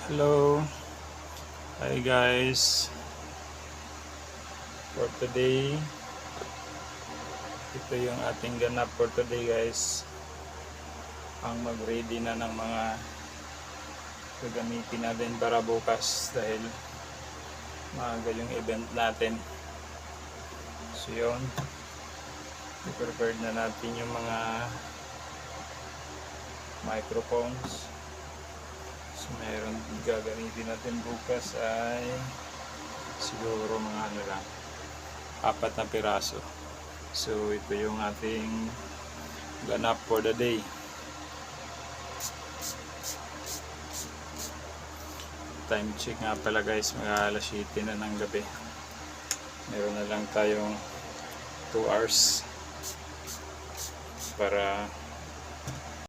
Hello, hi guys. For today, ito yung ating ganap for today guys. Ang mag-ready na ng mga gagamitin natin para bukas dahil maaga yung event natin. So yun, i-prepared na natin yung mga microphones. So meron gagamitin natin bukas ay siguro mga ano lang, 4 na piraso. So ito yung ating ganap for the day. Time check nga pala guys, mag-alas 7 na ng gabi. Meron na lang tayong 2 hours para